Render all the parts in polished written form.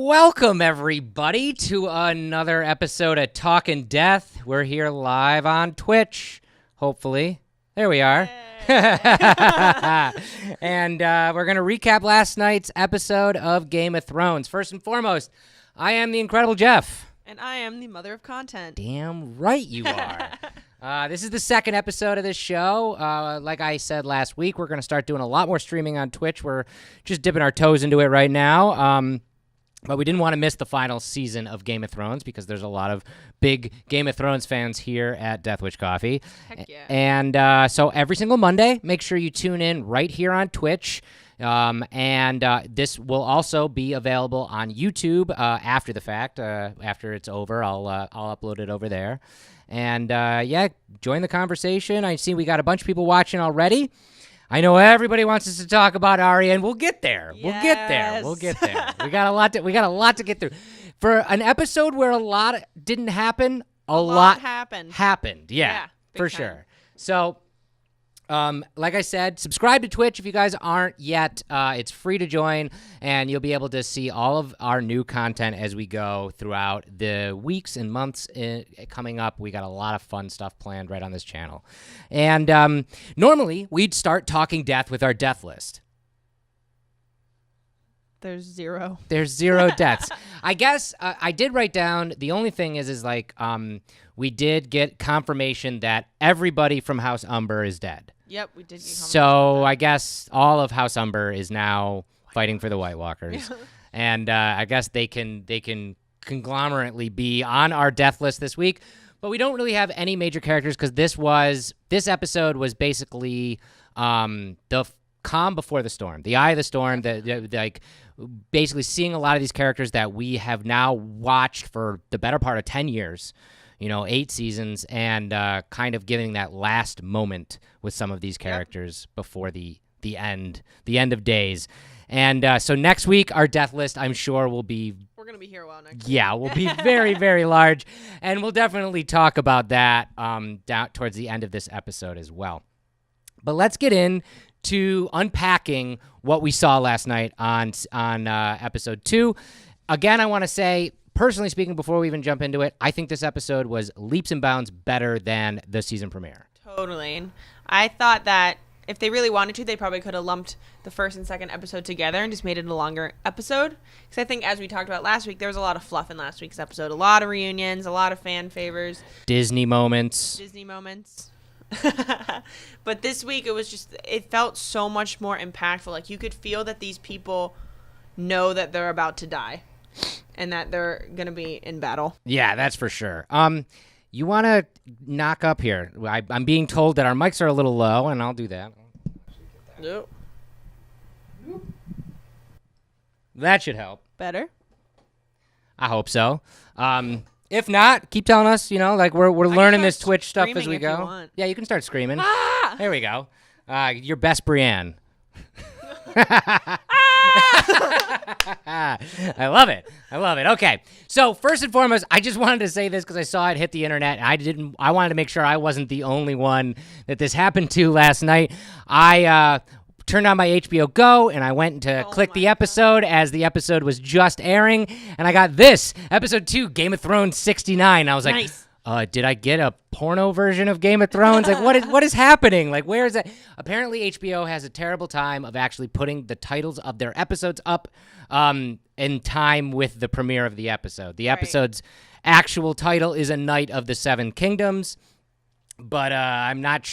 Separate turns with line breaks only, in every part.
Welcome, everybody, to another episode of Talkin' Death. We're here live on Twitch, hopefully. There we are. And we're going to recap last night's episode of Game of Thrones. First and foremost, I am the Incredible Jeff.
And I am the mother of content.
Damn right you are. This is the second episode of this show. Like I said last week, we're going to start doing a lot more streaming on Twitch. We're just dipping our toes into it right now. But we didn't want to miss the final season of Game of Thrones because there's a lot of big Game of Thrones fans here at Death Wish Coffee.
Heck yeah.
And so every single Monday, make sure you tune in right here on Twitch. This will also be available on YouTube after the fact. After it's over, I'll upload it over there. And join the conversation. I see we got a bunch of people watching already. I know everybody wants us to talk about Arya, and we'll get there.
Yes.
We'll get there. We got a lot to get through. For an episode where a lot didn't happen, a lot happened. Yeah, for sure. So, like I said, subscribe to Twitch if you guys aren't yet. It's free to join, and you'll be able to see all of our new content as we go throughout the weeks and months coming up. We got a lot of fun stuff planned right on this channel. And normally, we'd start talking death with our death list.
There's zero
deaths. I guess I did write down, the only thing is we did get confirmation that everybody from House Umber is dead.
Yep, we did get confirmation.
So I guess all of House Umber is now fighting for the White Walkers. And I guess they can conglomerately be on our death list this week. But we don't really have any major characters because this episode was basically the calm before the storm, the eye of the storm, basically seeing a lot of these characters that we have now watched for the better part of 10 years, 8 seasons, and kind of giving that last moment with some of these characters before the end of days. And so next week, our death list, I'm sure, will be...
We're going to be here a while next week.
Yeah, will be very, very large. And we'll definitely talk about that down towards the end of this episode as well. But let's get in to unpacking what we saw last night on episode 2. Again, I want to say, personally speaking, before we even jump into it, I think this episode was leaps and bounds better than the season premiere.
Totally. I thought that if they really wanted to, they probably could have lumped the first and second episode together and just made it a longer episode. Because I think, as we talked about last week, there was a lot of fluff in last week's episode. A lot of reunions, a lot of fan favors.
Disney moments.
But this week, it felt so much more impactful. Like, you could feel that these people know that they're about to die and that they're going to be in battle.
Yeah, that's for sure. You want to knock up here. I'm being told that our mics are a little low, and I'll do that.
Nope.
That should help.
Better?
I hope so. If not, keep telling us, we're learning this Twitch stuff as we go. Yeah, you can start screaming.
Ah!
There we go. Your best Brienne. I love it. Okay. So first and foremost, I just wanted to say this because I saw it hit the internet, and I wanted to make sure I wasn't the only one that this happened to last night. I turned on my HBO Go, and I went to click the episode as the episode was just airing, and I got this, episode 2, Game of Thrones 69. I was like,
nice.
Did I get a porno version of Game of Thrones? Like, what is happening? Like, where is that? Apparently, HBO has a terrible time of actually putting the titles of their episodes up in time with the premiere of the episode. The episode's actual title is A Knight of the Seven Kingdoms, but I'm not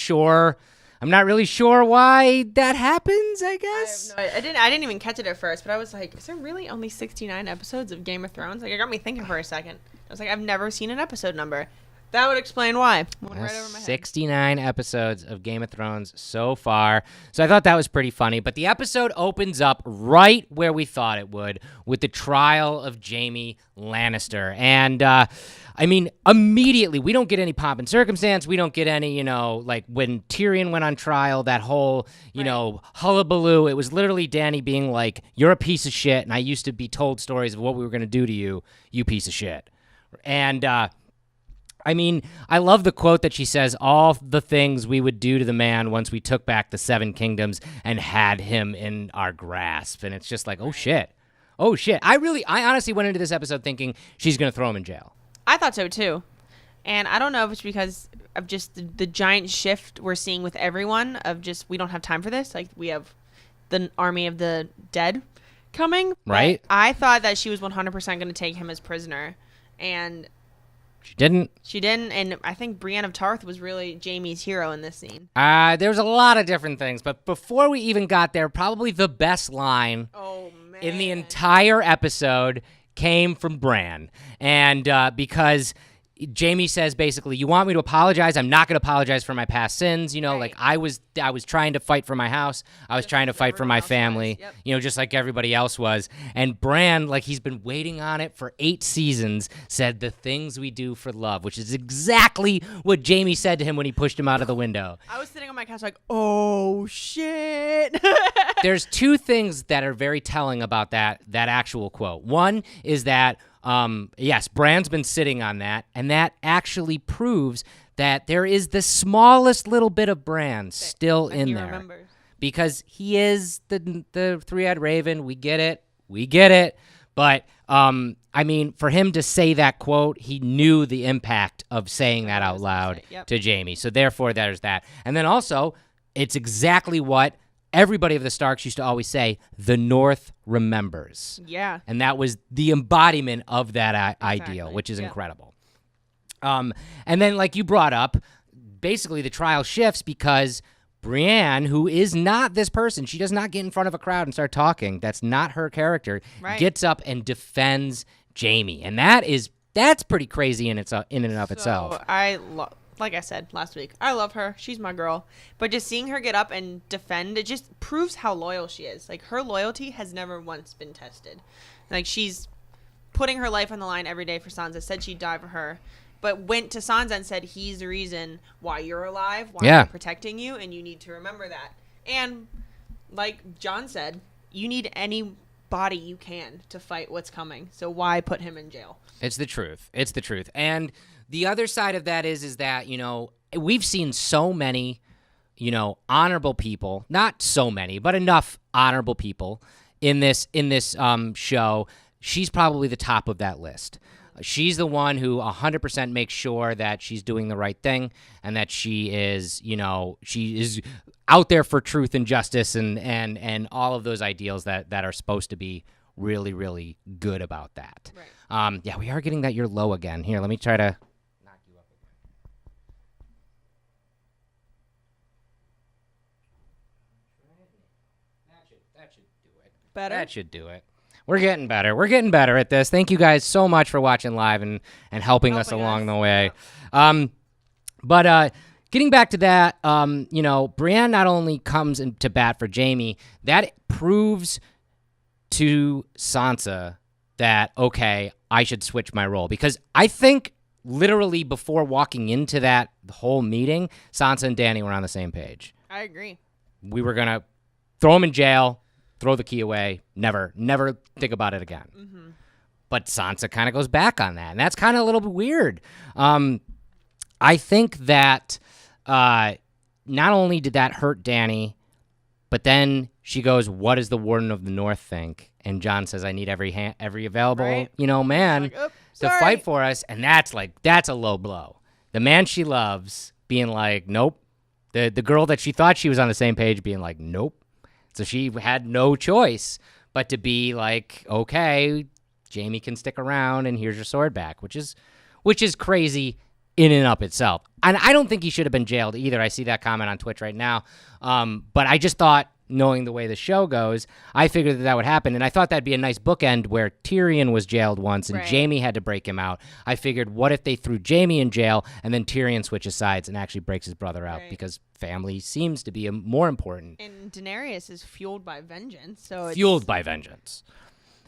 really sure why that happens, I guess.
I didn't even catch it at first, but I was like, is there really only 69 episodes of Game of Thrones? Like, it got me thinking for a second. I was like, I've never seen an episode number. That would explain why. Went right over my head.
69 episodes of Game of Thrones so far. So I thought that was pretty funny. But the episode opens up right where we thought it would, with the trial of Jamie Lannister. And, immediately, we don't get any pomp and circumstance. We don't get any, like when Tyrion went on trial, that whole, hullabaloo. It was literally Dany being like, you're a piece of shit, and I used to be told stories of what we were going to do to you, you piece of shit. And, I love the quote that she says, all the things we would do to the man once we took back the Seven Kingdoms and had him in our grasp. And it's just like, oh, shit. oh shit. I honestly went into this episode thinking she's going to throw him in jail.
I thought so too. And I don't know if it's because of just the giant shift we're seeing with everyone of just, we don't have time for this. Like, we have the army of the dead coming.
Right.
But I thought that she was 100% going to take him as prisoner. And
she didn't.
And I think Brienne of Tarth was really Jamie's hero in this scene.
There was a lot of different things. But before we even got there, probably the best line in the entire episode came from Bran. And because Jamie says basically, you want me to apologize? I'm not going to apologize for my past sins. You know, like I was trying to fight for my house. I was trying to fight for my family, you know, just like everybody else was. And Bran, like he's been waiting on it for 8 seasons, said the things we do for love, which is exactly what Jamie said to him when he pushed him out of the window.
I was sitting on my couch like, oh, shit.
There's 2 things that are very telling about that actual quote. One is that yes, Bran's been sitting on that, and that actually proves that there is the smallest little bit of Bran still in there.
Remembers.
Because he is the three-eyed raven. We get it. But, I mean, for him to say that quote, he knew the impact of saying that out loud to Jamie. So, therefore, there's that. And then also, it's exactly what everybody of the Starks used to always say, the North remembers.
Yeah.
And that was the embodiment of that ideal, which is incredible. And then, like you brought up, basically the trial shifts because Brienne, who is not this person, she does not get in front of a crowd and start talking. That's not her character. Right. Gets up and defends Jamie. And that's pretty crazy in and of itself.
Like I said last week, I love her. She's my girl. But just seeing her get up and defend, it just proves how loyal she is. Like, her loyalty has never once been tested. Like, she's putting her life on the line every day for Sansa. Said she'd die for her. But went to Sansa and said, he's the reason why you're alive, why I'm protecting you, and you need to remember that. And like John said, you need any body you can to fight what's coming. So why put him in jail?
It's the truth. And the other side of that is that, you know, we've seen so many, you know, honorable people, not so many, but enough honorable people in this show. She's probably the top of that list. She's the one who 100% makes sure that she's doing the right thing and that she is, you know, she is out there for truth and justice and all of those ideals that are supposed to be really, really good about that. Right. Yeah, we are getting that you're low again. Here, let me try to knock you up again. That should do it.
Better?
That should do it. We're getting better. We're getting better at this. Thank you guys so much for watching live and helping us along the way.
Yeah.
But getting back to that, you know, Brienne not only comes to bat for Jamie, that proves to Sansa that, okay, I should switch my role. Because I think literally before walking into that whole meeting, Sansa and Dany were on the same page.
I agree.
We were going to throw him in jail, throw the key away, never think about it again. Mm-hmm. But Sansa kind of goes back on that, and that's kind of a little bit weird. I think that not only did that hurt Dany, but then she goes, what does the Warden of the North think? And Jon says, I need every available, you know, man to fight for us. And that's a low blow. The man she loves being like, nope. The girl that she thought she was on the same page being like, nope. So she had no choice but to be like, okay, Jamie can stick around and here's your sword back, which is crazy in and of itself. And I don't think he should have been jailed either. I see that comment on Twitch right now. But I just thought, knowing the way the show goes, I figured that would happen. And I thought that'd be a nice bookend where Tyrion was jailed once and Jamie had to break him out. I figured, what if they threw Jamie in jail and then Tyrion switches sides and actually breaks his brother out because family seems to be more important.
And Daenerys is fueled by vengeance.
By vengeance.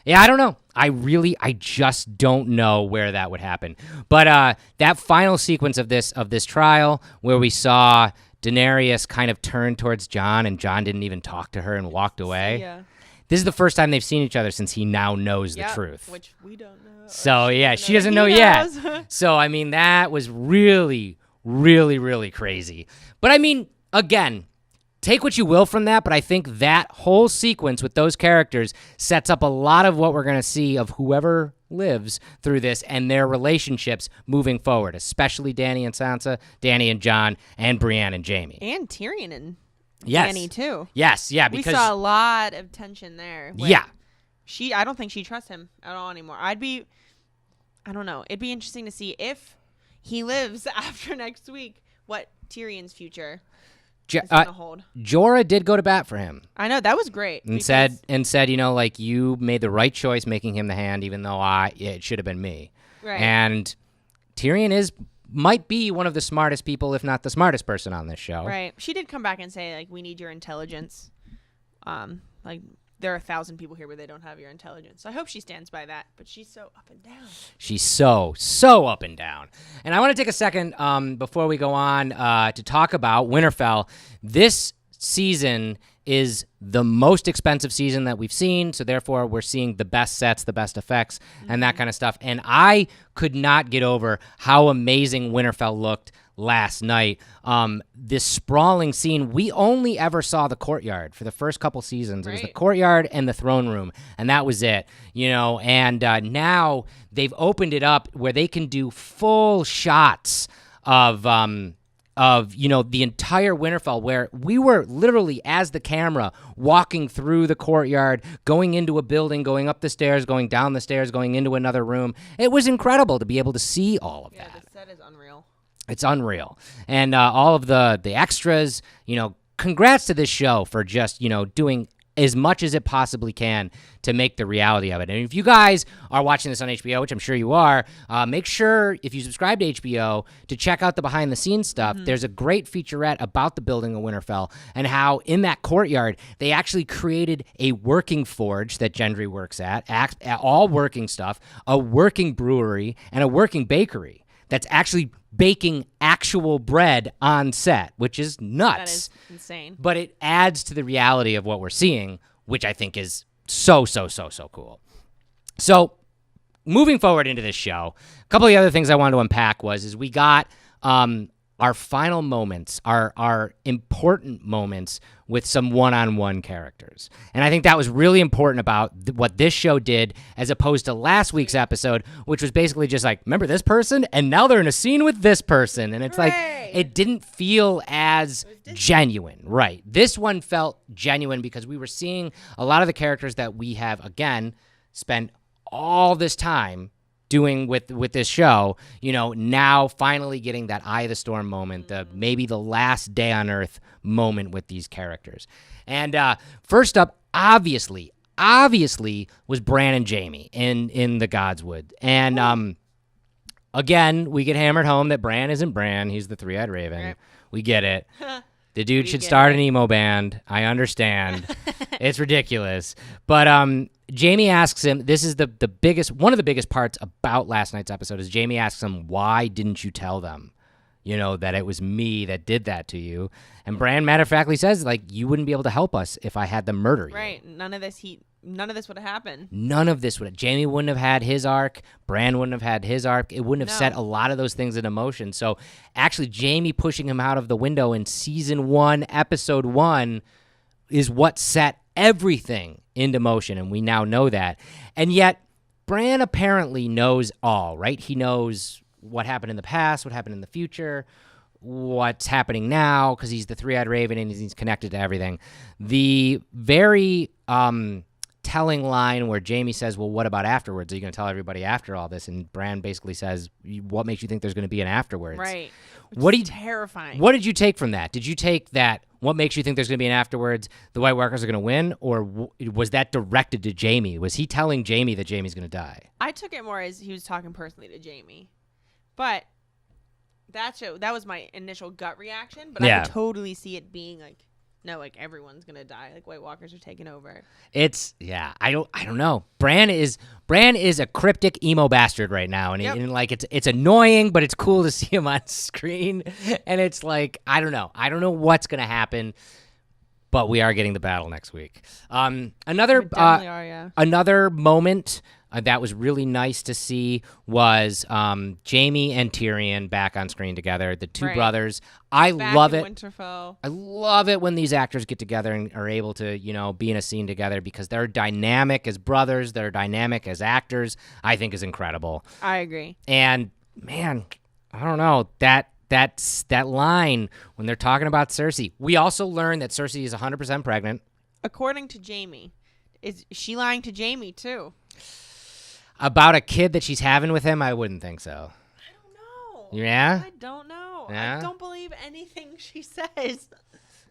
Yeah, I don't know. I just don't know where that would happen. But that final sequence of this trial where we saw Daenerys kind of turned towards Jon and Jon didn't even talk to her and walked away.
Yeah.
This is the first time they've seen each other since he now knows the truth.
Which we don't know.
So, yeah, she doesn't know yet. So, I mean, that was really, really, really crazy. But, I mean, again, take what you will from that, but I think that whole sequence with those characters sets up a lot of what we're going to see of whoever lives through this and their relationships moving forward, especially Dany and Sansa, Dany and Jon, and Brienne and Jamie.
And Tyrion and
Yes.
Dany, too.
Yes, yeah. Because
we saw a lot of tension there.
Yeah.
I don't think she trusts him at all anymore. I don't know. It'd be interesting to see if he lives after next week, what Tyrion's future is going to hold.
Jorah did go to bat for him.
I know. That was great.
And said, like, you made the right choice making him the hand, even though it should have been me.
Right.
And Tyrion might be one of the smartest people, if not the smartest person on this show.
Right. She did come back and say, like, we need your intelligence. Like, there are 1,000 people here where they don't have your intelligence. So I hope she stands by that. But she's so up and down.
She's so up and down. And I want to take a second before we go on to talk about Winterfell. This season is the most expensive season that we've seen, so therefore we're seeing the best sets, the best effects, and that kind of stuff. And I could not get over how amazing Winterfell looked last night. This sprawling scene, we only ever saw the courtyard for the first couple seasons. It was the courtyard and the throne room, and that was it, and now they've opened it up where they can do full shots of the entire Winterfell, where we were literally, as the camera, walking through the courtyard, going into a building, going up the stairs, going down the stairs, going into another room. It was incredible to be able to see all of that.
Yeah, the set is unreal.
It's unreal. And all of the extras, congrats to this show for just, doing as much as it possibly can to make the reality of it. And if you guys are watching this on HBO, which I'm sure you are, make sure, if you subscribe to HBO, to check out the behind-the-scenes stuff. There's a great featurette about the building of Winterfell and how in that courtyard they actually created a working forge that Gendry works at all working stuff, a working brewery, and a working bakery that's actually baking actual bread on set, which is nuts.
That is insane.
But it adds to the reality of what we're seeing, which I think is so cool. So moving forward into this show, a couple of the other things I wanted to unpack is we got our final moments, our important moments with some one-on-one characters. And I think that was really important about what this show did as opposed to last week's episode, which was basically just like, remember this person? And now they're in a scene with this person. And it's like, it didn't feel as genuine. Right. This one felt genuine because we were seeing a lot of the characters that we have, again, spent all this time doing with this show, now finally getting that Eye of the Storm moment, maybe the last day on Earth moment with these characters. And first up, obviously, was Brienne and Jamie in the Godswood. And again, we get hammered home that Bran isn't Bran. He's the three-eyed raven. Right. We get it. The dude should start an emo band. I understand. It's ridiculous. But Jamie asks him, this is one of the biggest parts about last night's episode, is Jamie asks him, why didn't you tell them, that it was me that did that to you? And Bran matter-of-factly says, like, you wouldn't be able to help us if I had them murder you.
Right. None of this would have happened.
None of this would have. Jamie wouldn't have had his arc. Bran wouldn't have had his arc. It wouldn't have set a lot of those things into motion. So actually, Jamie pushing him out of the window in season 1, episode 1, is what set everything into motion, and we now know that. And yet, Bran apparently knows all, right? He knows what happened in the past, what happened in the future, what's happening now, because he's the three-eyed raven and he's connected to everything. The very telling line where Jamie says, well, what about afterwards? Are you going to tell everybody after all this? And Bran basically says, what makes you think there's going to be an afterwards?
Right. Terrifying.
What did you take from that? Did you take that, what makes you think there's going to be an afterwards, the White Walkers are going to win? Or was that directed to Jamie? Was he telling Jamie that Jamie's going to die?
I took it more as he was talking personally to Jamie. But that was my initial gut reaction. But I could totally see it being like, no, like everyone's gonna die. Like White Walkers are taking over.
I don't know. Bran is a cryptic emo bastard right now, and, and like it's annoying, but it's cool to see him on screen. And it's like I don't know what's gonna happen, but we are getting the battle next week. Another moment that was really nice to see was Jamie and Tyrion back on screen together, the two brothers. I love it.
Winterfell.
I love it when these actors get together and are able to, be in a scene together because they're dynamic as brothers, they're dynamic as actors. I think is incredible.
I agree.
And man, I don't know, that line when they're talking about Cersei. We also learned that Cersei is 100% pregnant.
According to Jamie. Is she lying to Jamie too?
About a kid that she's having with him? I wouldn't think so.
I don't know.
Yeah?
I don't know.
Yeah?
I don't believe anything she says.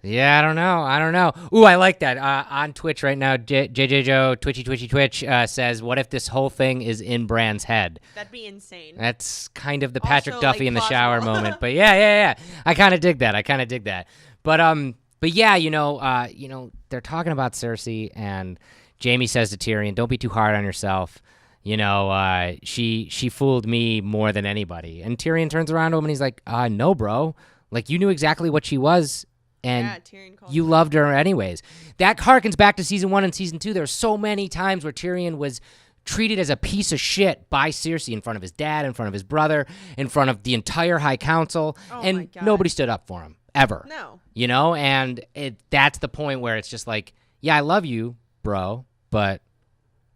Yeah, I don't know. Ooh, I like that. On Twitch right now, JJ Joe, Twitch, says, what if this whole thing is in Bran's head?
That'd be insane.
That's kind of the Patrick
Also,
Duffy in the
plausible.
shower moment. But yeah. I kind of dig that. But yeah, they're talking about Cersei, and Jamie says to Tyrion, don't be too hard on yourself. She fooled me more than anybody. And Tyrion turns around to him and he's like, no, bro. Like, you knew exactly what she was, and you loved her anyways. That harkens back to season 1 and season 2. There were so many times where Tyrion was treated as a piece of shit by Cersei in front of his dad, in front of his brother, in front of the entire High Council, and nobody stood up for him, ever.
No.
And that's the point where it's just like, yeah, I love you, bro, but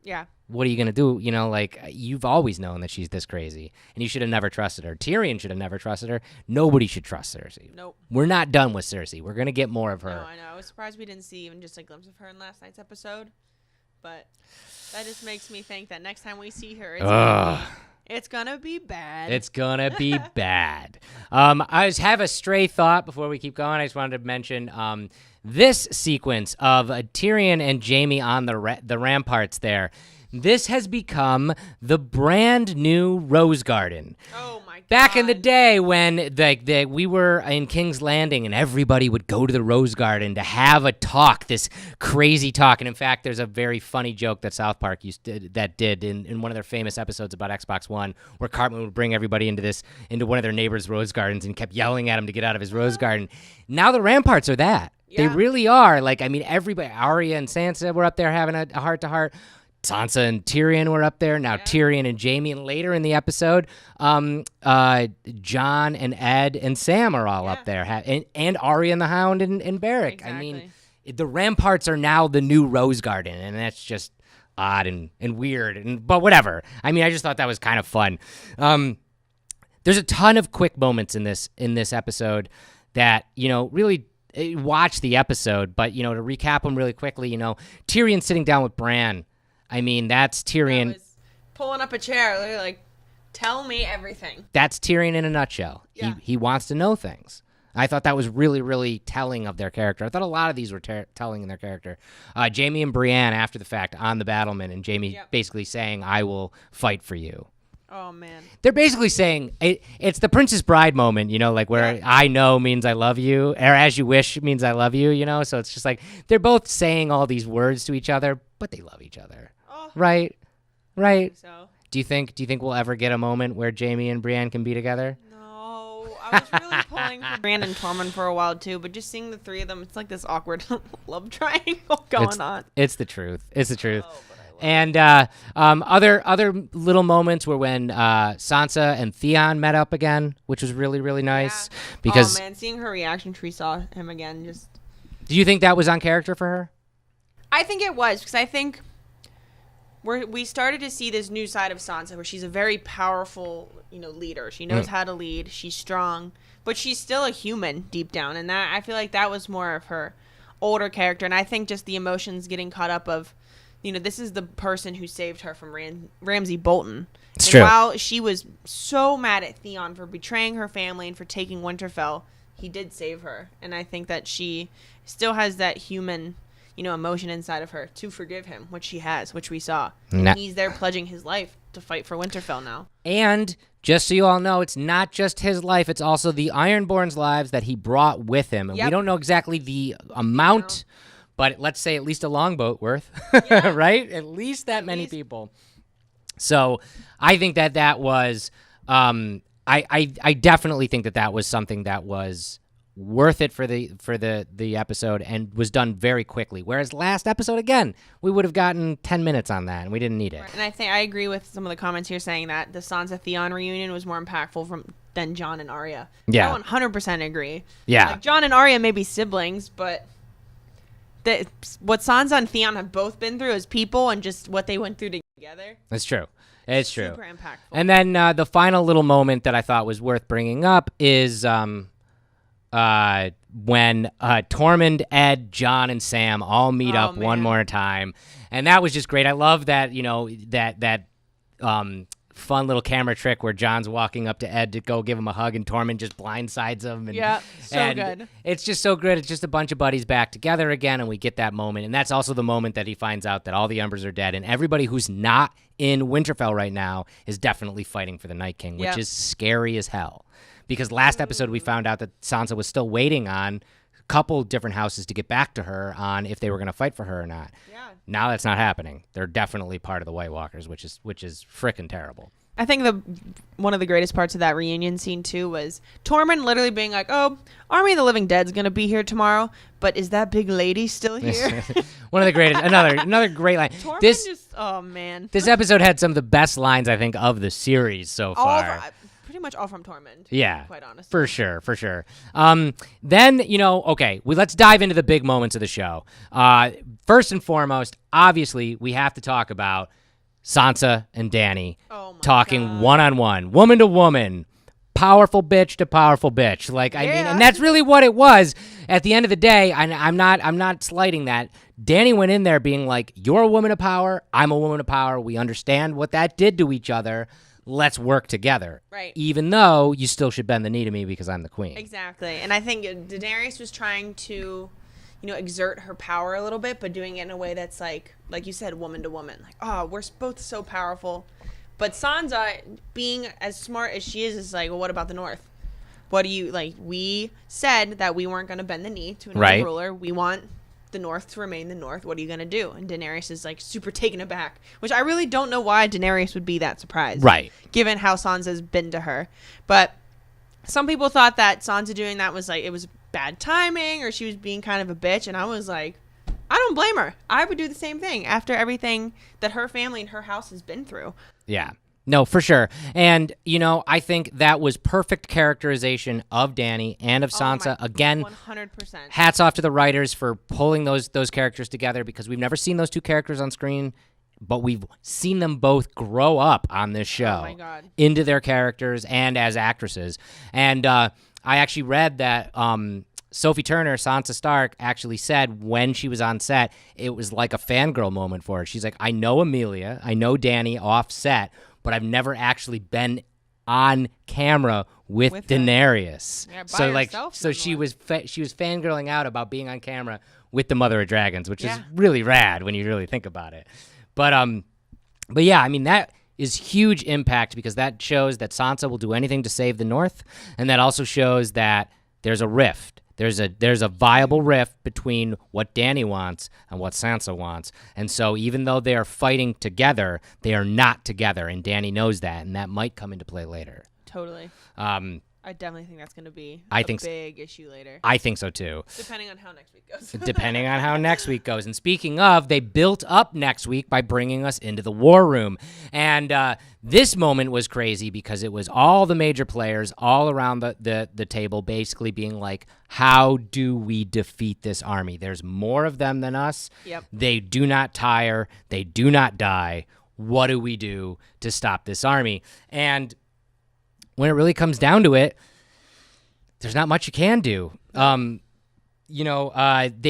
yeah,
what are you going to do? You've always known that she's this crazy, and you should have never trusted her. Tyrion should have never trusted her. Nobody should trust Cersei.
Nope.
We're not done with Cersei. We're going to get more of her.
No, I know. I was surprised we didn't see even just a glimpse of her in last night's episode, but that just makes me think that next time we see her, it's gonna be bad.
It's gonna be bad. I just have a stray thought before we keep going. I just wanted to mention this sequence of Tyrion and Jamie on the ramparts there. This has become the brand new Rose Garden.
Oh my God.
Back in the day when we were in King's Landing and everybody would go to the Rose Garden to have a talk, this crazy talk. And in fact, there's a very funny joke that South Park did in one of their famous episodes about Xbox One, where Cartman would bring everybody into one of their neighbors' rose gardens and kept yelling at him to get out of his rose garden. Now the ramparts are that.
Yeah.
They really are. Everybody, Arya and Sansa were up there having a heart-to-heart. Sansa and Tyrion were up there. Now Tyrion and Jamie, and later in the episode, Jon and Ed and Sam are all up there, and Arya and the Hound and Beric.
Exactly.
I mean, the ramparts are now the new Rose Garden, and that's just odd and weird. But whatever. I mean, I just thought that was kind of fun. There's a ton of quick moments in this episode that really. Watch the episode, but to recap them really quickly, Tyrion sitting down with Bran. I mean, that's Tyrion.
Was pulling up a chair. They're like, tell me everything.
That's Tyrion in a nutshell.
Yeah.
He wants to know things. I thought that was really, really telling of their character. I thought a lot of these were telling in their character. Jamie and Brienne after the fact on the battlement, and Jamie basically saying, I will fight for you.
Oh, man.
They're basically saying, it's the Princess Bride moment, where I know means I love you, or as you wish means I love you, So it's just like, they're both saying all these words to each other, but they love each other.
Oh,
right?
So.
Do you think we'll ever get a moment where Jamie and Brienne can be together?
No. I was really pulling for Bran and Tormund for a while, too, but just seeing the three of them, it's like this awkward love triangle going on.
It's the truth.
Oh,
and other little moments were when Sansa and Theon met up again, which was really, really nice.
Yeah.
Because
seeing her reaction when she saw him again,
do you think that was on character for her?
I think it was, because I think we started to see this new side of Sansa where she's a very powerful, leader. She knows how to lead. She's strong, but she's still a human deep down, and that I feel like that was more of her older character. And I think just the emotions getting caught up of, this is the person who saved her from Ramsay Bolton.
It's true.
While she was so mad at Theon for betraying her family and for taking Winterfell, he did save her. And I think that she still has that human, emotion inside of her to forgive him, which she has, which we saw. And he's there pledging his life to fight for Winterfell now.
And just so you all know, it's not just his life, it's also the Ironborn's lives that he brought with him. And we don't know exactly the amount, but let's say at least a longboat worth, right? At least that many people. So I think that was, I definitely think that was something that was worth it for the episode, and was done very quickly. Whereas last episode, again, we would have gotten 10 minutes on that, and we didn't need it.
Right. And I think I agree with some of the comments here saying that the Sansa Theon reunion was more impactful than Jon and Arya.
Yeah.
I 100% agree.
Yeah.
Like, Jon and Arya may be siblings, but what Sansa and Theon have both been through as people and just what they went through together.
That's true. It's true.
Super impactful.
And then the final little moment that I thought was worth bringing up is when Tormund, Ed, Jon, and Sam all meet up one more time. And that was just great. I love that, that fun little camera trick where Jon's walking up to Ed to go give him a hug, and Tormund just blindsides him. And,
so good.
It's just so good. It's just a bunch of buddies back together again, and we get that moment. And that's also the moment that he finds out that all the Embers are dead, and everybody who's not in Winterfell right now is definitely fighting for the Night King, which is scary as hell. Because last episode we found out that Sansa was still waiting on a couple different houses to get back to her on if they were going to fight for her or not. Yeah. Now that's not happening. They're definitely part of the White Walkers, which is frickin' terrible.
I think one of the greatest parts of that reunion scene too was Tormund literally being like, "Oh, Army of the Living Dead's gonna be here tomorrow, but is that big lady still here?"
One of the greatest, another great line.
Tormund oh man,
this episode had some of the best lines I think of the series so far.
Pretty much all from Tormund.
Yeah,
quite honestly.
For sure. Then okay, let's dive into the big moments of the show. First and foremost, obviously, we have to talk about Sansa and Dany talking one-on-one, woman to woman, powerful bitch to powerful bitch. I mean, and that's really what it was. At the end of the day, I'm not slighting that. Dany went in there being like, "You're a woman of power. I'm a woman of power. We understand what that did to each other. Let's work together."
Right.
Even though you still should bend the knee to me because I'm the queen.
Exactly. And I think Daenerys was trying to, exert her power a little bit, but doing it in a way that's like you said, woman to woman. Like, oh, we're both so powerful. But Sansa, being as smart as she is like, well, what about the North? What do you, we said that we weren't going to bend the knee to another ruler. We want the North to remain the North. What are you going to do? And Daenerys is super taken aback, which I really don't know why Daenerys would be that surprised. Right. Given how Sansa's been to her. But some people thought that Sansa doing that was it was bad timing, or she was being kind of a bitch. And I was like, I don't blame her. I would do the same thing after everything that her family and her house has been through. Yeah.
No, for sure. And, I think that was perfect characterization of Dany and of Sansa. Again,
100%.
Hats off to the writers for pulling those characters together, because we've never seen those two characters on screen, but we've seen them both grow up on this show into their characters and as actresses. And I actually read that Sophie Turner, Sansa Stark, actually said when she was on set, it was like a fangirl moment for her. She's like, I know Emilia, I know Dany off set, but I've never actually been on camera with Daenerys.
Yeah,
so she was fangirling out about being on camera with the Mother of Dragons, which is really rad when you really think about it. But yeah, I mean, that is huge impact, because that shows that Sansa will do anything to save the North, and that also shows that there's a rift. There's a viable rift between what Dany wants and what Sansa wants. And so even though they are fighting together, they are not together, and Dany knows that, and that might come into play later.
Totally. I definitely think that's going to be big issue later.
I think so too.
Depending on how next week goes.
Depending on how next week goes. And speaking of, they built up next week by bringing us into the war room. And this moment was crazy because it was all the major players all around the table basically being like, how do we defeat this army? There's more of them than us.
Yep.
They do not tire. They do not die. What do we do to stop this army? And when it really comes down to it, there's not much you can do. They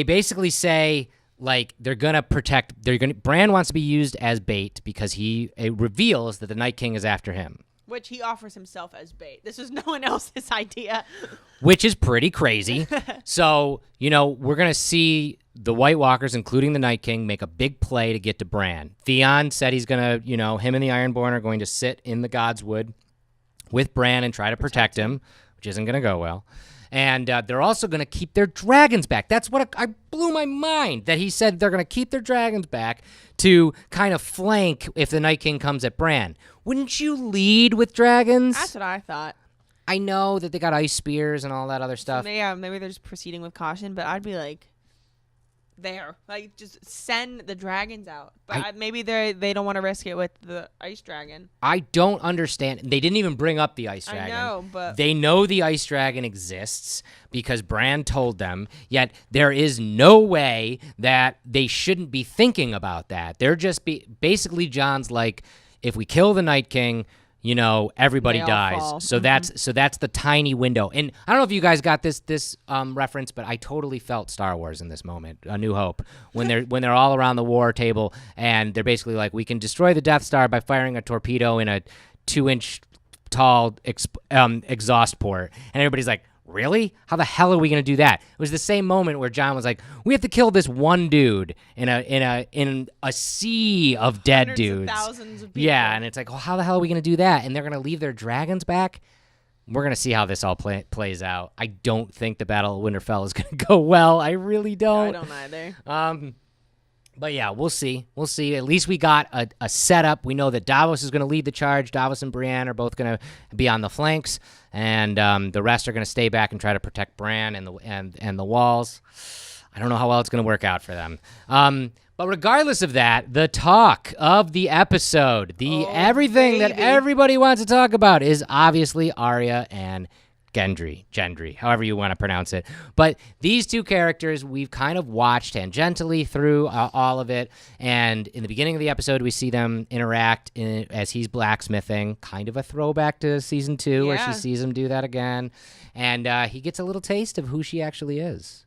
basically say, they're going to protect... Bran wants to be used as bait because it reveals that the Night King is after him.
Which he offers himself as bait. This is no one else's idea.
Which is pretty crazy. So, we're going to see the White Walkers, including the Night King, make a big play to get to Bran. Theon said he's going to, him and the Ironborn are going to sit in the Godswood with Bran and try to protect him, which isn't going to go well. And they're also going to keep their dragons back. That's what I blew my mind, that he said they're going to keep their dragons back to kind of flank if the Night King comes at Bran. Wouldn't you lead with dragons?
That's what I thought.
I know that they got ice spears and all that other stuff.
Yeah, maybe they're just proceeding with caution, but I'd be like, just send the dragons out. But maybe they don't want to risk it with the ice dragon.
I don't understand. They didn't even bring up the ice dragon.
I know, but
they know the ice dragon exists because Bran told them, yet there is no way that they shouldn't be thinking about that. They're just basically Jon's like, if we kill the Night King, everybody dies.
Fall.
So that's the tiny window. And I don't know if you guys got this reference, but I totally felt Star Wars in this moment, A New Hope, when they're all around the war table and they're basically like, we can destroy the Death Star by firing a torpedo in a 2-inch tall exhaust port, and everybody's like, really? How the hell are we going to do that? It was the same moment where Jon was like, we have to kill this one dude in a sea of dead dudes.
Of thousands of people.
Yeah, and it's like, well, how the hell are we going to do that? And they're going to leave their dragons back? We're going to see how this all plays out. I don't think the Battle of Winterfell is going to go well. I really don't.
I don't either.
But yeah, we'll see. We'll see. At least we got a setup. We know that Davos is going to lead the charge. Davos and Brienne are both going to be on the flanks, and the rest are going to stay back and try to protect Bran and the walls. I don't know how well it's going to work out for them. But regardless of that, the talk of the episode, everything that everybody wants to talk about is obviously Arya and Gendry, however you want to pronounce it. But these two characters, we've kind of watched tangentially through all of it. And in the beginning of the episode, we see them interact as he's blacksmithing, kind of a throwback to season 2, where she sees him do that again. And he gets a little taste of who she actually is.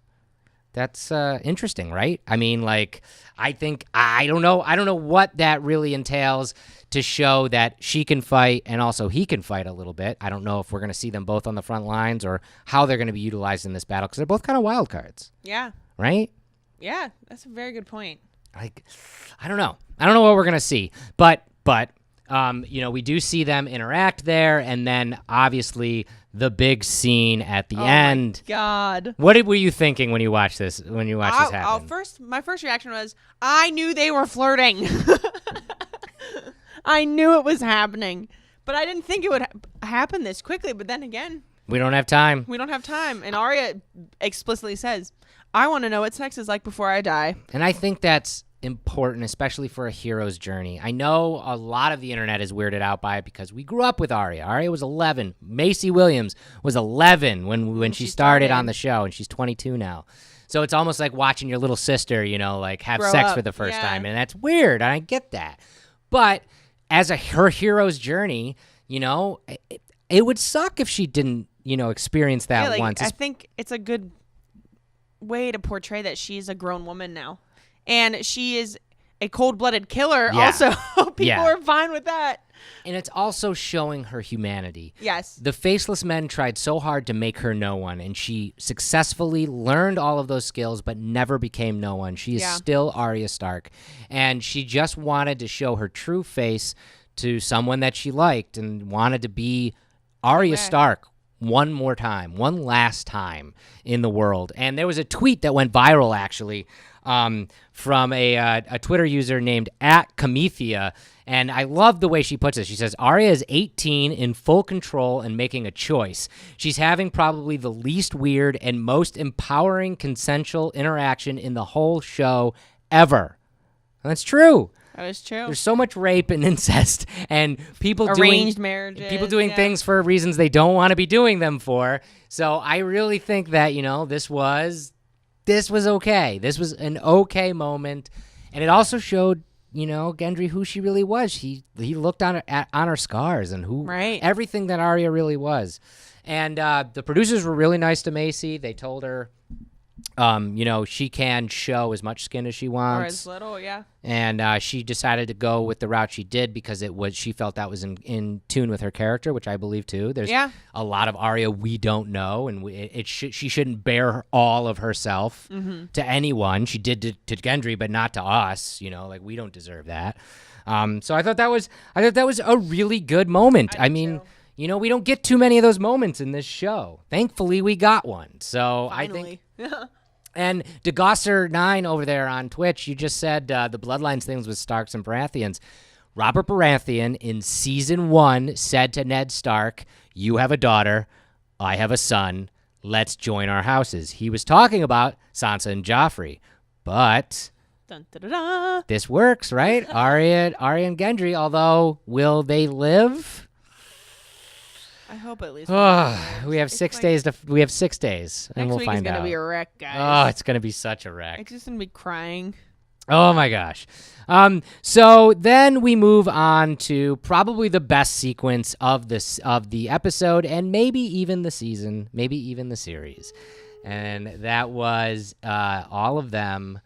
That's interesting, right? I mean, like, I don't know what that really entails to show that she can fight and also he can fight a little bit. I don't know if we're going to see them both on the front lines or how they're going to be utilized in this battle, because they're both kind of wild cards.
Yeah.
Right?
Yeah, that's a very good point.
Like, I don't know. I don't know what we're going to see. But we do see them interact there, and then obviously the big scene at the end.
Oh my God.
What were you thinking when you watched this? This happen?
My first reaction was, I knew they were flirting. I knew it was happening, but I didn't think it would happen this quickly. But then again,
we don't have time.
And Arya explicitly says, I want to know what sex is like before I die.
And I think that's important, especially for a hero's journey. I know a lot of the internet is weirded out by it because we grew up with Arya. Arya was 11. Macy Williams was 11 when she started on the show, and she's 22 now. So it's almost like watching your little sister, have
grow
sex
up.
for the first time, and that's weird. I get that. But as her hero's journey, it would suck if she didn't, experience that once.
I think it's a good way to portray that she's a grown woman now. And she is a cold-blooded killer also. People are fine with that.
And it's also showing her humanity.
Yes.
The Faceless Men tried so hard to make her no one, and she successfully learned all of those skills but never became no one. She is still Arya Stark. And she just wanted to show her true face to someone that she liked and wanted to be Arya Stark one last time in the world. And there was a tweet that went viral, actually, from a Twitter user named @Camethia, and I love the way she puts it. She says, Arya is 18, in full control and making a choice. She's having probably the least weird and most empowering consensual interaction in the whole show ever. And that's true.
That is true.
There's so much rape and incest and people
arranged marriages,
people doing things for reasons they don't want to be doing them for. So I really think that, this was okay. This was an okay moment, and it also showed, Gendry who she really was. He looked on her scars and everything that Arya really was. And the producers were really nice to Macy. They told her, she can show as much skin as she wants,
or as little,
and she decided to go with the route she did because she felt that was in tune with her character, which I believe too. There's a lot of Arya we don't know, and she shouldn't bear all of herself to anyone. She did to Gendry, but not to us. We don't deserve that. So I thought that was a really good moment. I mean. We don't get too many of those moments in this show. Thankfully, we got one. So
finally.
I think. And DeGosser9 over there on Twitch, you just said the Bloodlines things with Starks and Baratheons. Robert Baratheon in season 1 said to Ned Stark, you have a daughter, I have a son, let's join our houses. He was talking about Sansa and Joffrey, but
Dun, da, da, da.
this works, right? Arya and Gendry, although will they live?
I hope at least.
We have 6 days we have 6 days, and we'll
Next week
find
is gonna
out.
be a wreck, guys.
Oh, it's gonna be such a wreck.
It's just gonna be crying.
Oh my gosh. So then we move on to probably the best sequence of the episode, and maybe even the season, maybe even the series, and that was all of them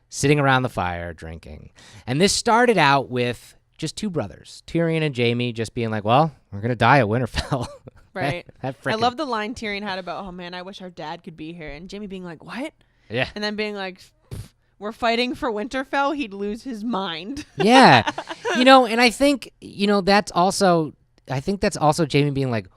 sitting around the fire drinking. And this started out with just 2 brothers, Tyrion and Jamie, just being like, "Well, we're gonna die at Winterfell."
Right.
I
I love the line Tyrion had about, "Oh man, I wish our dad could be here," and Jamie being like, "What?"
Yeah.
And then being like, "We're fighting for Winterfell. He'd lose his mind."
Yeah. And I think, that's also Jamie being like,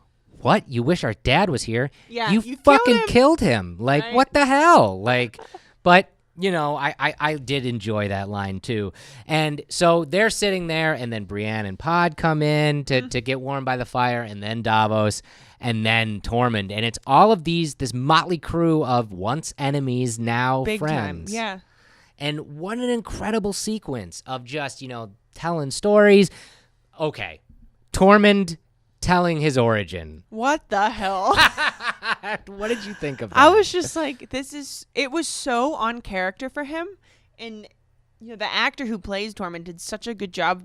"What? You wish our dad was here?
Yeah,
You
you
fucking killed him. Like,
Right.
what the hell?" Like, but, I did enjoy that line too. And so they're sitting there, and then Brienne and Pod come in to get warmed by the fire, and then Davos, and then Tormund. And it's all of this motley crew of once enemies, now
Big
friends.
time. Yeah.
And what an incredible sequence of just, telling stories. Okay, Tormund telling his origin.
What the hell?
What did you think of that?
I was just like, it was so on character for him. And, the actor who plays Tormund did such a good job.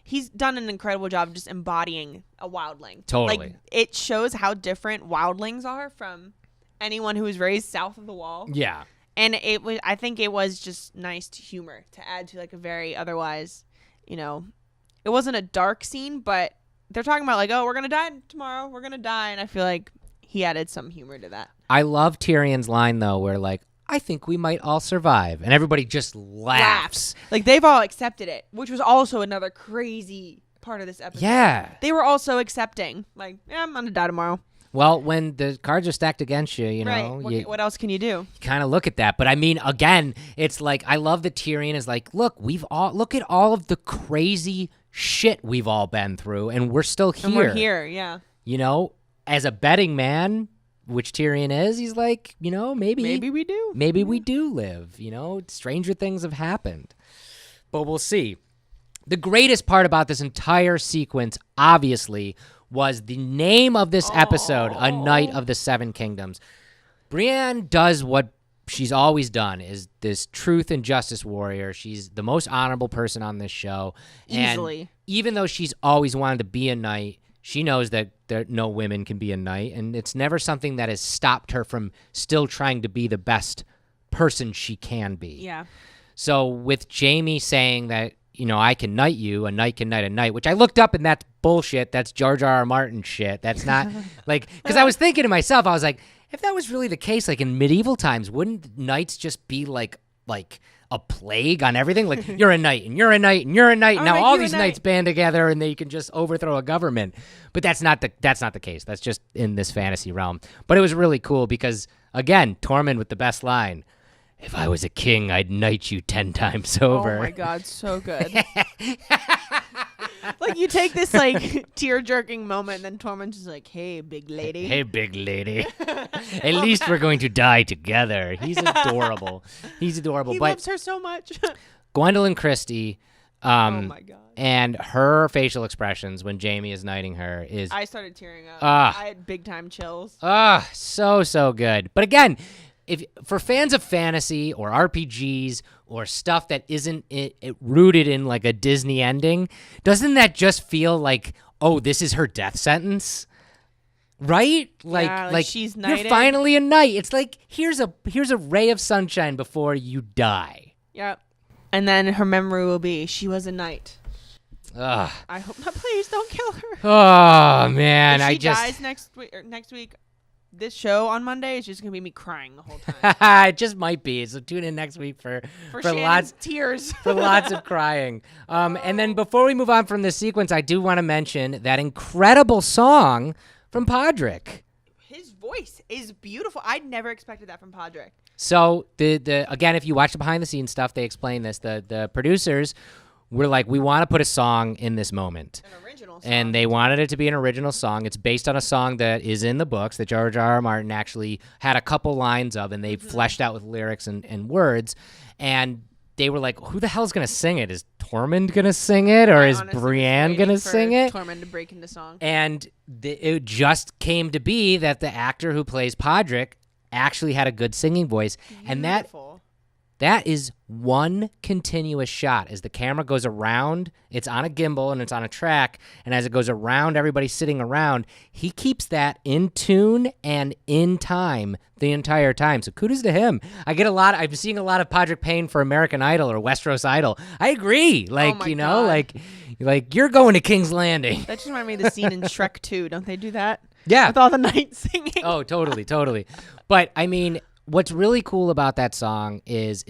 He's done an incredible job just embodying a wildling.
Totally.
Like, it shows how different wildlings are from anyone who was raised south of the wall.
Yeah.
And I think it was just nice humor to add to like a very otherwise, it wasn't a dark scene, but they're talking about like, oh, we're going to die tomorrow. We're going to die. And I feel like he added some humor to that.
I love Tyrion's line, though, where like, "I think we might all survive." And everybody just laughs.
Like they've all accepted it, which was also another crazy part of this episode.
Yeah.
They were also accepting like, yeah, I'm going to die tomorrow.
Well, when the cards are stacked against you,
Right. What else can you do?
you kind of look at that. But I mean, again, it's like, I love that Tyrion is like, look at all of the crazy shit we've all been through, and we're still here.
And we're here, yeah.
As a betting man, which Tyrion is, he's like, maybe
we do.
Maybe we do live. Stranger things have happened. But we'll see. The greatest part about this entire sequence, obviously, was the name of this episode, A Night of the Seven Kingdoms. Brienne does what she's always done, is this truth and justice warrior. She's the most honorable person on this show.
Easily.
And even though she's always wanted to be a knight, she knows that no women can be a knight, and it's never something that has stopped her from still trying to be the best person she can be.
Yeah.
So with Jamie saying that, I can knight you, a knight can knight a knight, which I looked up, and that's bullshit. That's George R.R. Martin shit. That's not like, because I was thinking to myself, I was like, if that was really the case, like in medieval times, wouldn't knights just be like a plague on everything? Like, you're a knight, and you're a knight, and you're a knight. Now all these knights band together, and they can just overthrow a government. But that's not the case. That's just in this fantasy realm. But it was really cool because, again, Tormund with the best line: "If I was a king, I'd knight you 10 times over."
Oh my God, so good. Like you take this like tear-jerking moment, and then Tormund's just like, "Hey, big lady."
Hey, big lady. At least we're going to die together. He's adorable. He's adorable.
He loves her so much.
Gwendolyn Christie,
oh my God.
and her facial expressions when Jamie is knighting her is
I started tearing up.
Ah.
I had big time chills.
so good. But again, if for fans of fantasy or RPGs or stuff that isn't rooted in like a Disney ending, doesn't that just feel like, oh, this is her death sentence? Right? Like
she's
you're
knighted.
finally a knight. It's like, here's a ray of sunshine before you die.
Yep. And then her memory will be, she was a knight.
Ugh.
I hope not. Please don't kill her.
Oh man,
if she
I just
dies next week, this show on Monday is just gonna be me crying the whole time.
it just might be. So tune in next week for
Shannon's
lots
tears.
for lots of crying. And then before we move on from this sequence, I do want to mention that incredible song from Podrick.
His voice is beautiful. I'd never expected that from Podrick.
So the again, if you watch the behind the scenes stuff, they explain this. The producers were like, we want to put a song in this moment.
An original song.
And they wanted it to be an original song. It's based on a song that is in the books that George R. Martin actually had a couple lines of, and they fleshed out with lyrics and words. And they were like, who the hell's going to sing it? Is Tormund going to sing it, or is Brienne going to sing it?
Tormund to break into song.
And it just came to be that the actor who plays Podrick actually had a good singing voice.
Beautiful.
And that is one continuous shot. As the camera goes around, it's on a gimbal and it's on a track, and as it goes around, everybody's sitting around, he keeps that in tune and in time the entire time. So kudos to him. I'm seeing a lot of Podrick Payne for American Idol or Westeros Idol. I agree. Like,
God.
like you're going to King's Landing.
That just reminded me of the scene in Shrek 2. Don't they do that?
Yeah.
With all the knights singing.
Oh, totally. But I mean, what's really cool about that song is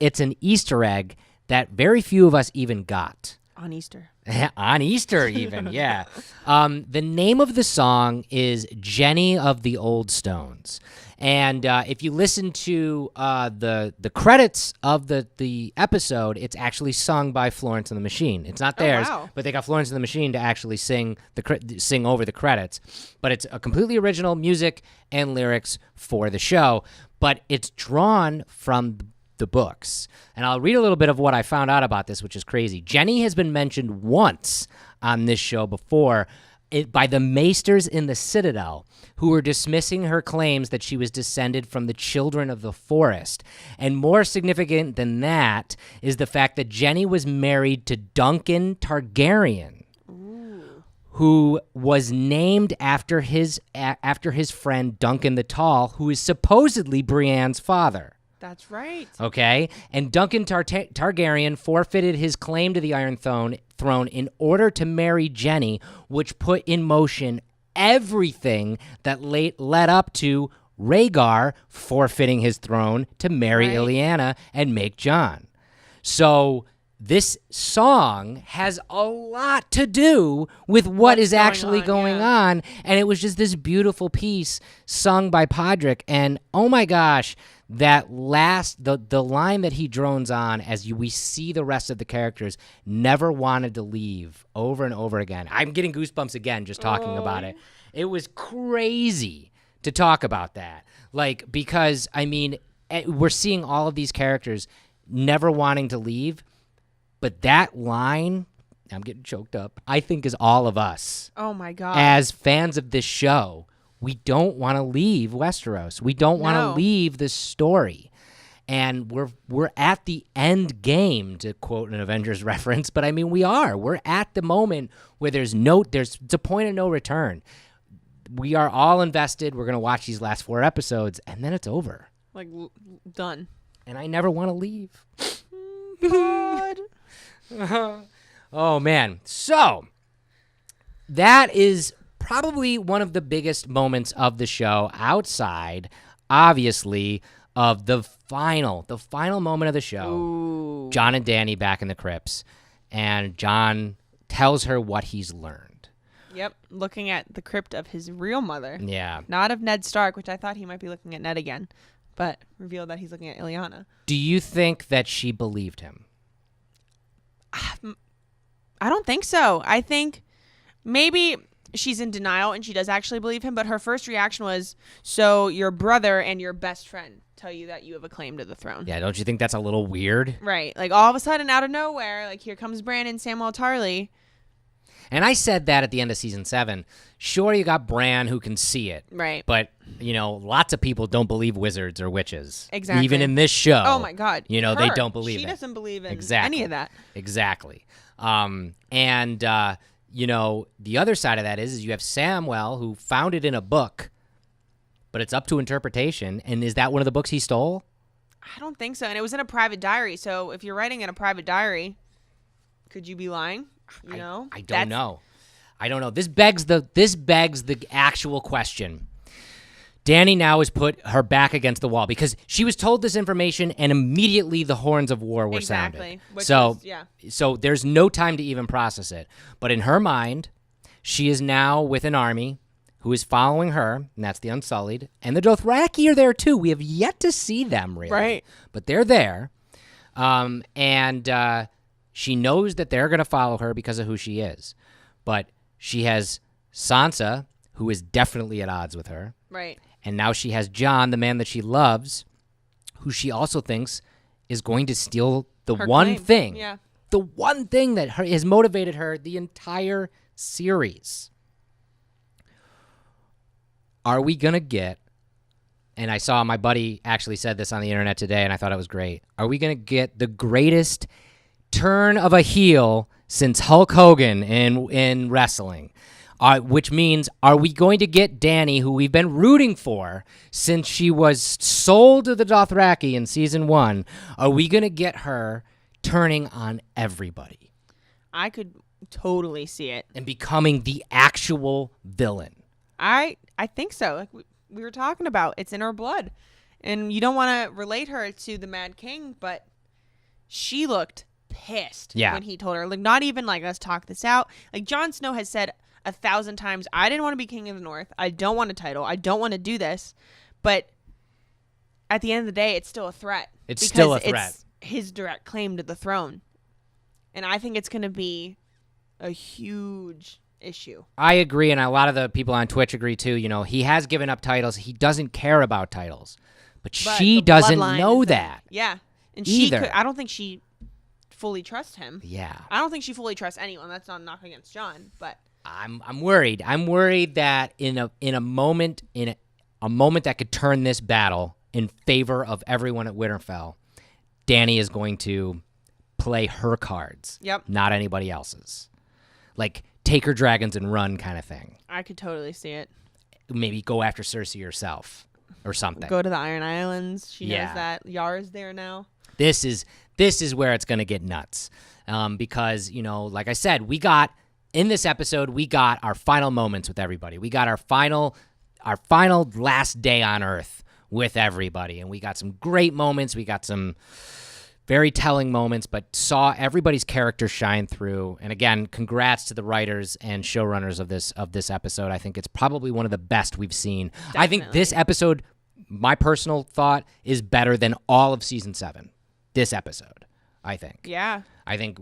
it's an Easter egg that very few of us even got.
On Easter.
On Easter, even, yeah. The name of the song is Jenny of the Old Stones. And if you listen to the credits of the episode, it's actually sung by Florence and the Machine. It's not theirs, but they got Florence and the Machine to actually sing over the credits. But it's a completely original music and lyrics for the show. But it's drawn from the books. And I'll read a little bit of what I found out about this, which is crazy. Jenny has been mentioned once on this show before by the Maesters in the Citadel, who were dismissing her claims that she was descended from the children of the forest. And more significant than that is the fact that Jenny was married to Duncan Targaryen, who was named after his friend Duncan the Tall, who is supposedly Brienne's father.
That's right.
Okay? And Duncan Targaryen forfeited his claim to the Iron Throne in order to marry Jenny, which put in motion everything that led up to Rhaegar forfeiting his throne to marry Ileana and make Jon. So this song has a lot to do with what is actually going on. And it was just this beautiful piece sung by Podrick. And oh my gosh, that the line that he drones on as we see the rest of the characters never wanted to leave over and over again. I'm getting goosebumps again just talking about it. It was crazy to talk about that. Like, because, I mean, we're seeing all of these characters never wanting to leave. But that line, I'm getting choked up, I think is all of us.
Oh, my God.
As fans of this show, we don't want to leave Westeros. We don't want to leave this story. And we're at the end game, to quote an Avengers reference, but I mean, we are. We're at the moment where there's a point of no return. We are all invested. We're going to watch these last 4 episodes, and then it's over.
Like, done.
And I never want to leave.
God.
Oh, man. So, that is probably one of the biggest moments of the show outside, obviously, of the final moment of the show.
Ooh.
Jon and Dany back in the crypts, and Jon tells her what he's learned.
Yep, looking at the crypt of his real mother.
Yeah.
Not of Ned Stark, which I thought he might be looking at Ned again, but revealed that he's looking at Ileana.
Do you think that she believed him?
I don't think so. I think maybe she's in denial and she does actually believe him, but her first reaction was, so your brother and your best friend tell you that you have a claim to the throne.
Yeah, don't you think that's a little weird?
Right. Like, all of a sudden, out of nowhere, like, here comes Bran and Samwell Tarly.
And I said that at the end of season 7. Sure, you got Bran who can see it.
Right.
But, lots of people don't believe wizards or witches.
Exactly.
Even in this show.
Oh, my God.
They don't believe
She
it.
doesn't believe in
Exactly.
any of that.
Exactly. The other side of that is you have Samwell, who found it in a book, but it's up to interpretation. And is that one of the books he stole?
I don't think so. And it was in a private diary. So if you're writing in a private diary, could you be lying? I
don't know. I don't know. This begs the actual question. Dany now has put her back against the wall because she was told this information and immediately the horns of war were sounded. So there's no time to even process it. But in her mind, she is now with an army who is following her, and that's the Unsullied. And the Dothraki are there too. We have yet to see them, really.
Right.
But they're there. She knows that they're going to follow her because of who she is. But she has Sansa, who is definitely at odds with her.
Right.
And now she has Jon, the man that she loves, who she also thinks is going to steal the
Her
one
claim.
thing.
Yeah.
The one thing that has motivated her the entire series. Are we going to get, and I saw my buddy actually said this on the internet today, and I thought it was great. Are we going to get the greatest turn of a heel since Hulk Hogan in wrestling? Which means, are we going to get Dany, who we've been rooting for since she was sold to the Dothraki in season 1? Are we going to get her turning on everybody?
I could totally see it.
And becoming the actual villain.
I think so. Like we were talking about, it's in her blood. And you don't want to relate her to the Mad King, but she looked pissed when he told her. Like, not even like, let's talk this out. Like, Jon Snow has said 1,000 times, I didn't want to be King of the North. I don't want a title. I don't want to do this. But at the end of the day, it's still a threat.
It's still a threat.
It's his direct claim to the throne. And I think it's going to be a huge issue.
I agree, and a lot of the people on Twitch agree too. You know, he has given up titles. He doesn't care about titles. But she doesn't know that.
Yeah. And
either.
I don't think she fully trusts him.
Yeah.
I don't think she fully trusts anyone. That's not a knock against Jon, but
I'm worried. I'm worried that in a moment that could turn this battle in favor of everyone at Winterfell, Dany is going to play her cards.
Yep.
Not anybody else's. Like, take her dragons and run kind of thing.
I could totally see it.
Maybe go after Cersei herself or something.
Go to the Iron Islands. She
Yeah.
knows that. Yar's there now.
This is where it's going to get nuts. Because, you know, like I said, in this episode, we got our final moments with everybody. We got our final last day on Earth with everybody. And we got some great moments. We got some very telling moments, but saw everybody's character shine through. And again, congrats to the writers and showrunners of this episode. I think it's probably one of the best we've seen.
Definitely.
I think this episode, my personal thought, is better than all of season 7. This episode, I think.
Yeah.
I think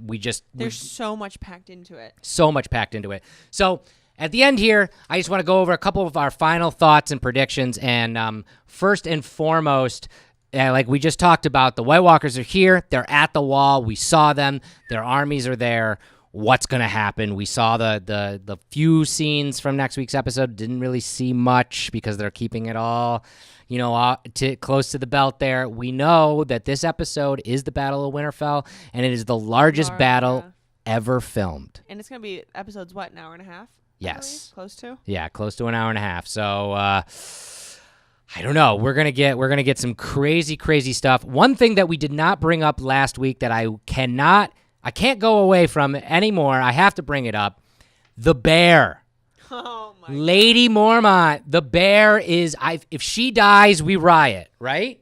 there's so much packed into it.
So much packed into it. So at the end here, I just want to go over a couple of our final thoughts and predictions. And first and foremost, like we just talked about, the White Walkers are here. They're at the wall. We saw them. Their armies are there. What's going to happen? We saw the few scenes from next week's episode. Didn't really see much because they're keeping it all, you know, close to the belt there. We know that this episode is the Battle of Winterfell, and it is the largest battle ever filmed.
And it's going to be episodes, what, an hour and a half?
Yes.
Close to?
Yeah, close to an hour and a half. So, I don't know. We're gonna get some crazy stuff. One thing that we did not bring up last week that I can't go away from anymore. I have to bring it up. The bear.
Oh my
Lady Mormont. The bear is if she dies, we riot, right?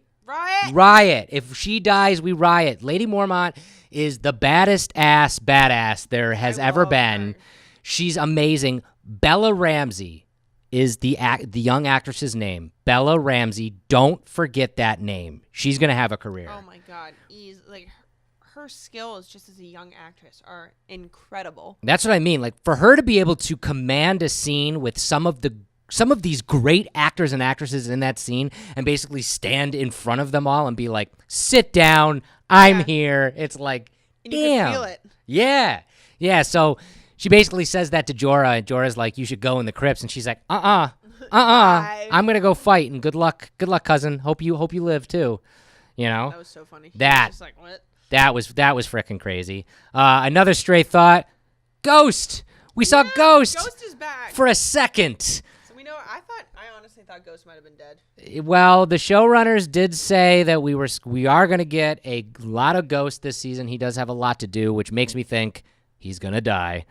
Riot. If she dies, we riot. Lady Mormont is the baddest badass there has ever been.
Her.
She's amazing. Bella Ramsey is the young actress's name. Bella Ramsey. Don't forget that name. She's going to have a career.
Oh, my God. Her skills just as a young actress are incredible.
That's what I mean. Like, for her to be able to command a scene with some of these great actors and actresses in that scene and basically stand in front of them all and be like, sit down, I'm here. It's like,
and
damn.
You can feel it.
Yeah. Yeah, so she basically says that to Jorah, and Jorah's like, you should go in the crypts, and she's like, I'm gonna go fight, and good luck, cousin. Hope you live too. You know?
That was so funny.
That
was just like, what?
That was freaking crazy. Another stray thought, Ghost. We saw Ghost.
Ghost is back
for a second.
So we know. I honestly thought Ghost might have been dead.
Well, the showrunners did say that we are gonna get a lot of Ghost this season. He does have a lot to do, which makes me think he's gonna die,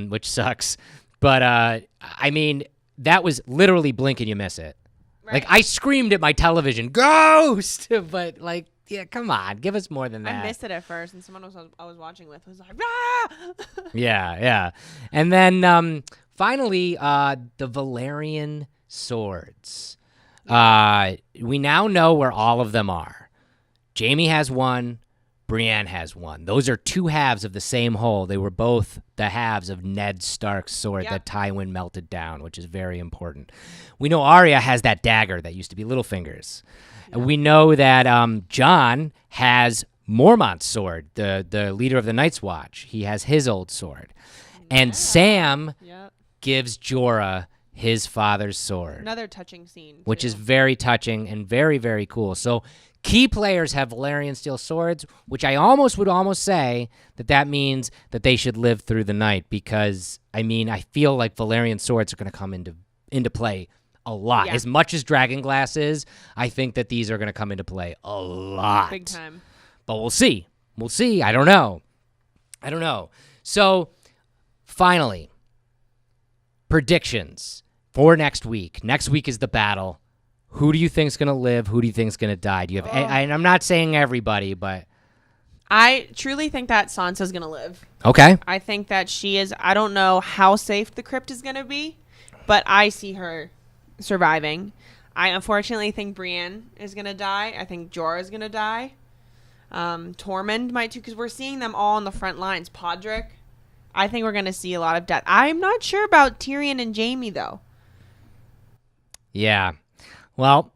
which sucks. But I mean, that was literally blink and you miss it. Right. Like, I screamed at my television, Ghost! But like, yeah, come on, give us more than that.
I missed it at first, and someone I was watching with was like, ah!
Yeah. And then finally, the Valerian Swords. We now know where all of them are. Jamie has one. Brienne has one. Those are two halves of the same whole. They were both the halves of Ned Stark's sword that Tywin melted down, which is very important. We know Arya has that dagger that used to be Littlefinger's. And we know that Jon has Mormont's sword, the leader of the Night's Watch. He has his old sword. And Sam gives Jorah his father's sword.
Another touching scene.
Which is very touching and very, very cool. So key players have Valerian steel swords, which I would almost say that means that they should live through the night because, I feel like Valerian swords are going to come into play a lot. As much as Dragonglass is, I think that these are going to come into play a lot.
Big time.
But we'll see. We'll see. I don't know. So, finally, predictions for next week. Next week is the battle. Who do you think's going to live? Who do you think's going to die? Do you have? I'm not saying everybody, but
I truly think that Sansa's going to live.
Okay.
I think that she is. I don't know how safe the crypt is going to be, but I see her surviving. I unfortunately think Brienne is going to die. I think Jorah is going to die. Tormund might too, because we're seeing them all on the front lines. Podrick. I think we're going to see a lot of death. I'm not sure about Tyrion and Jamie, though.
Yeah. Well,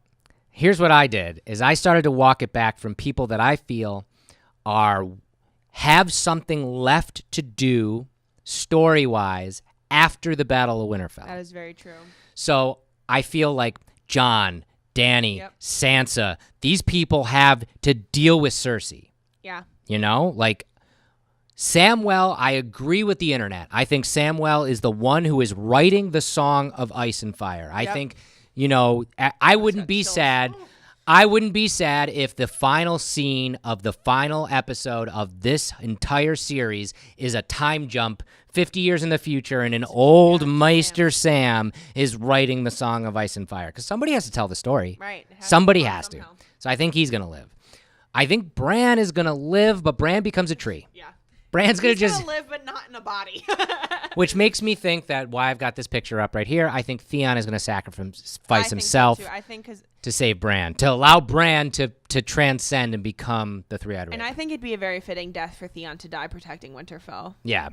here's what I did, is I started to walk it back from people that I feel have something left to do story-wise after the Battle of Winterfell.
That is very true.
So I feel like Jon, Dany, Sansa, these people have to deal with Cersei.
Yeah.
Like Samwell, I agree with the internet. I think Samwell is the one who is writing the Song of Ice and Fire. I think, I wouldn't be sad. I wouldn't be sad if the final scene of the final episode of this entire series is a time jump 50 years in the future and an old Maester Sam is writing the Song of Ice and Fire. Because somebody has to tell the story.
Right.
Somebody has to. So I think he's going to live. I think Bran is going to live, but Bran becomes a tree.
Yeah.
Bran's going to
just live, but not in a body.
Which makes me think that why I've got this picture up right here, I think Theon is going to sacrifice himself to save Bran, to allow Bran to transcend and become the three-eyed raven.
And I think it'd be a very fitting death for Theon to die protecting Winterfell.
Yeah.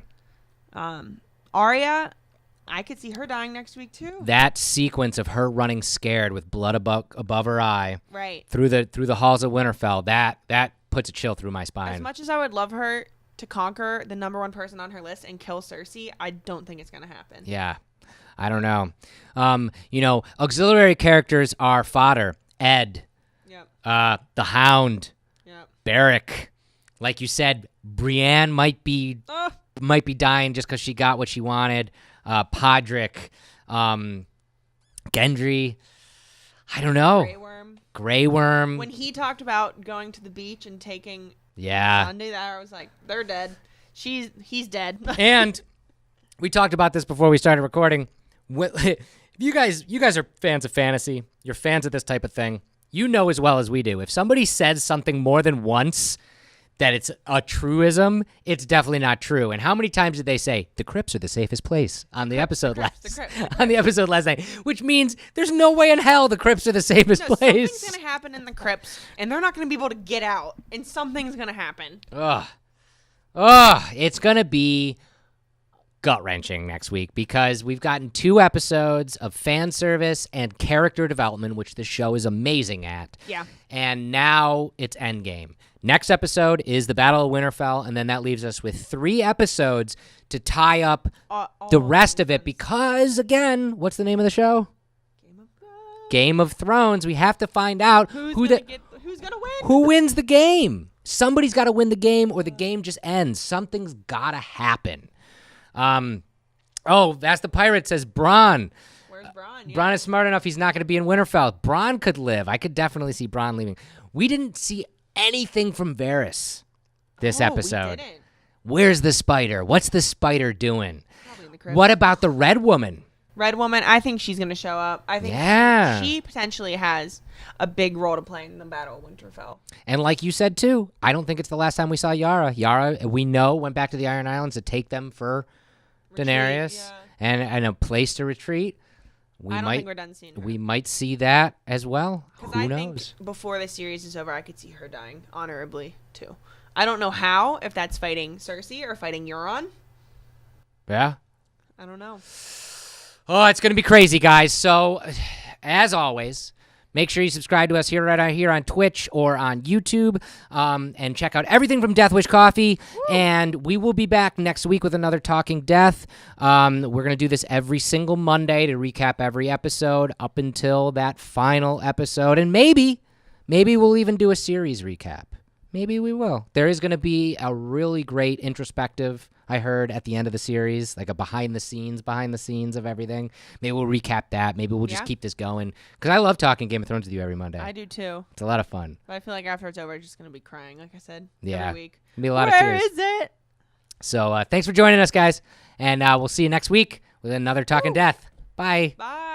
Arya, I could see her dying next week too.
That sequence of her running scared with blood above her eye,
right,
through the halls of Winterfell, that puts a chill through my spine.
As much as I would love her to conquer the number one person on her list and kill Cersei, I don't think it's going to happen.
Yeah. I don't know. Auxiliary characters are fodder. Ed. Yep. The Hound.
Yep.
Beric. Like you said, Brienne might be dying just because she got what she wanted. Podrick. Gendry. I don't know. Grey Worm.
When he talked about going to the beach and taking...
Yeah.
Sunday, that I was like, they're dead. He's dead.
And we talked about this before we started recording. If you guys are fans of fantasy, you're fans of this type of thing, you know as well as we do. If somebody says something more than once that it's a truism, it's definitely not true. And how many times did they say the crypts are the safest place on the episode last night? Which means there's no way in hell the crypts are the safest place.
Something's gonna happen in the crypts, and they're not gonna be able to get out, and something's gonna happen.
It's gonna be gut-wrenching next week because we've gotten 2 episodes of fan service and character development, which the show is amazing at.
Yeah.
And now it's Endgame. Next episode is the Battle of Winterfell, and then that leaves us with 3 episodes to tie up the rest of it because, again, what's the name of the show? Game of Thrones. We have to find out who's gonna win. Who wins the game? Somebody's got to win the game or the game just ends. Something's got to happen. That's the pirate says Bronn.
Where's Bronn?
Bronn is smart enough. He's not going to be in Winterfell. Bronn could live. I could definitely see Bronn leaving. We didn't see anything from Varys this episode.
We didn't.
Where's the spider? What's the spider doing? Probably in the crypt. What about the Red Woman?
Red Woman, I think she's going to show up. I think she potentially has a big role to play in the Battle of Winterfell.
And like you said, too, I don't think it's the last time we saw Yara. Yara, we know, went back to the Iron Islands to take them for Daenerys and a place to retreat.
I don't think we're done seeing her.
We might see that as well. Who knows?
Think before the series is over, I could see her dying honorably, too. I don't know how, if that's fighting Cersei or fighting Euron.
Yeah.
I don't know.
Oh, it's going to be crazy, guys. So, as always, make sure you subscribe to us right here on Twitch or on YouTube, and check out everything from Death Wish Coffee. Woo! And we will be back next week with another Talking Death. We're going to do this every single Monday to recap every episode up until that final episode. And maybe we'll even do a series recap. Maybe we will. There is going to be a really great introspective, I heard, at the end of the series, like a behind the scenes of everything. Maybe we'll recap that. Maybe we'll just keep this going. Because I love talking Game of Thrones with you every Monday.
I do too.
It's a lot of fun.
But I feel like after it's over, I'm just going to be crying, like I said,
every
week.
It'll be a lot of tears.
Where is it?
So thanks for joining us, guys. And we'll see you next week with another Talking Death. Bye.
Bye.